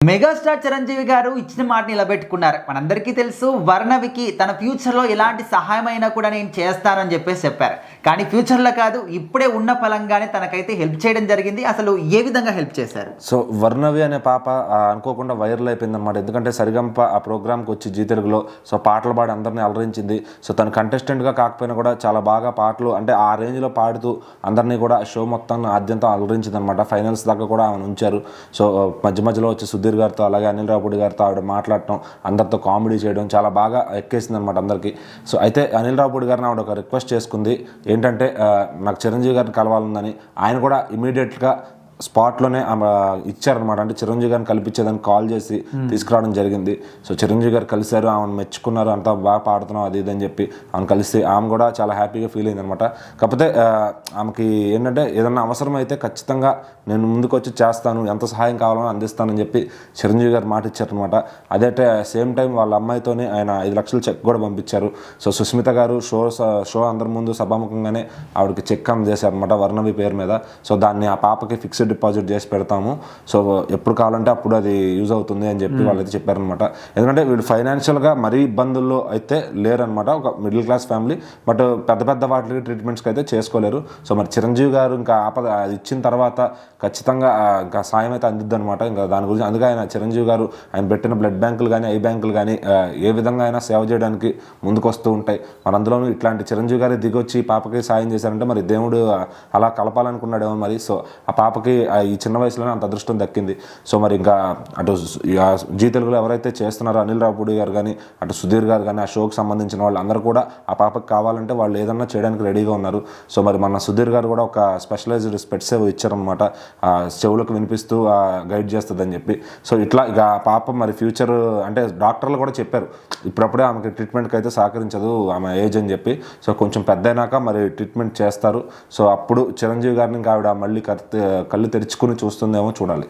Megastar Chiranjeevi గారు ఇచ్చిన మాట నిలబెట్టుకున్నారు. మనందరికీ తెలుసు వర్ణవికి తన ఫ్యూచర్లో ఎలాంటి సహాయం అయినా కూడా నేను చేస్తానని చెప్పారు. కానీ ఫ్యూచర్లో కాదు, ఇప్పుడే ఉన్న ఫలంగానే తనకైతే హెల్ప్ చేయడం జరిగింది. అసలు ఏ విధంగా హెల్ప్ చేశారు? సో వర్ణవి అనే పాప అనుకోకుండా వైరల్ అయిపోయింది అనమాట. ఎందుకంటే సరిగంప ఆ ప్రోగ్రామ్కి వచ్చి జీ తెలుగులో సో పాటలు పాడి అందరినీ అలరించింది. సో తను కంటెస్టెంట్గా కాకపోయినా కూడా చాలా బాగా పాటలు అంటే ఆ రేంజ్లో పాడుతూ అందరినీ కూడా షో మొత్తాన్ని ఆద్యంతం అలరించింది అనమాట. ఫైనల్స్ దాకా కూడా ఆమెను ఉంచారు. సో మధ్యలో వచ్చి సుధీర్ గారితో అలాగే అనిల్ రావుపూడి గారితో ఆవిడ మాట్లాడటం, అందరితో కామెడీ చేయడం చాలా బాగా ఎక్కేసింది అనమాట అందరికీ. సో అయితే అనిల్ రావుపూడి గారిని ఆవిడ ఒక రిక్వెస్ట్ చేసుకుంది ఏంటంటే నాకు చిరంజీవి గారిని కలవాలని. ఆయన కూడా ఇమీడియట్గా స్పాట్లోనే ఇచ్చారనమాట. అంటే చిరంజీవి గారిని కల్పించేదాన్ని కాల్ చేసి తీసుకురావడం జరిగింది. సో చిరంజీవి గారు కలిశారు, ఆమెను మెచ్చుకున్నారు, అంతా బాగా పాడుతున్నాం అది ఇది అని చెప్పి ఆమెను కలిసి ఆమె కూడా చాలా హ్యాపీగా ఫీల్ అయింది అనమాట. కాకపోతే ఆమెకి ఏంటంటే ఏదన్నా అవసరం అయితే ఖచ్చితంగా నేను ముందుకు వచ్చి చేస్తాను, ఎంత సహాయం కావాలని అందిస్తానని చెప్పి చిరంజీవి గారు మాట ఇచ్చారనమాట. అదే సేమ్ టైం వాళ్ళ అమ్మాయితోనే ఆయన 5 లక్షలు చెక్ కూడా పంపించారు. సో సుస్మిత గారు షో అందరి ముందు సభాముఖంగానే ఆవిడకి చెక్ అందజేశారనమాట వర్ణవి పేరు మీద. సో దాన్ని ఆ పాపకి ఫిక్స్డ్ డిపాజిట్ చేసి పెడతాము, సో ఎప్పుడు కావాలంటే అప్పుడు అది యూజ్ అవుతుంది అని చెప్పి వాళ్ళైతే చెప్పారనమాట. ఎందుకంటే వీళ్ళు ఫైనాన్షియల్గా మరీ ఇబ్బందుల్లో అయితే లేరనమాట. ఒక మిడిల్ క్లాస్ ఫ్యామిలీ, బట్ పెద్ద వాటికి ట్రీట్మెంట్స్కి అయితే చేసుకోలేరు. సో మరి చిరంజీవి గారు ఇంకా ఆపద అది ఇచ్చిన తర్వాత ఖచ్చితంగా ఇంకా సాయం అయితే అందిద్ది అనమాట. ఇంకా దాని గురించి అందుకే ఆయన చిరంజీవి గారు ఆయన పెట్టిన బ్లడ్ బ్యాంకులు కానీ ఐ బ్యాంకులు కానీ ఏ విధంగా అయినా సేవ చేయడానికి ముందుకు వస్తూ ఉంటాయి. మరి అందులోనూ ఇట్లాంటి చిరంజీవి గారి దిగొచ్చి పాపకి సాయం చేశారంటే మరి దేవుడు అలా కలపాలనుకున్నాడేమో మరి. సో ఆ పాపకి ఈ చిన్న వయసులోనే అంత అదృష్టం దక్కింది. సో మరి ఇంకా అటు జీ తెలుగులో ఎవరైతే చేస్తున్నారో అనిల్ రావుపూడి గారు కానీ అటు సుధీర్ గారు కానీ ఆ షోకి సంబంధించిన వాళ్ళు అందరూ కూడా ఆ పాపకి కావాలంటే వాళ్ళు ఏదన్నా చేయడానికి రెడీగా ఉన్నారు. సో మరి మన సుధీర్ గారు కూడా ఒక స్పెషలైజ్డ్ స్పెట్స్ ఇచ్చారనమాట, చెవులకు వినిపిస్తూ గైడ్ చేస్తుందని చెప్పి. సో ఇట్లా ఇక ఆ పాప మరి ఫ్యూచర్ అంటే డాక్టర్లు కూడా చెప్పారు ఇప్పుడప్పుడే ఆమెకి ట్రీట్మెంట్కి అయితే సహకరించదు ఆమె ఏజ్ అని చెప్పి. సో కొంచెం పెద్ద అయినాక మరి ట్రీట్మెంట్ చేస్తారు. సో అప్పుడు చిరంజీవి గారిని ఇంకా ఆవిడ మళ్ళీ కళ్ళు తెరుచుకుని చూస్తుందేమో చూడాలి.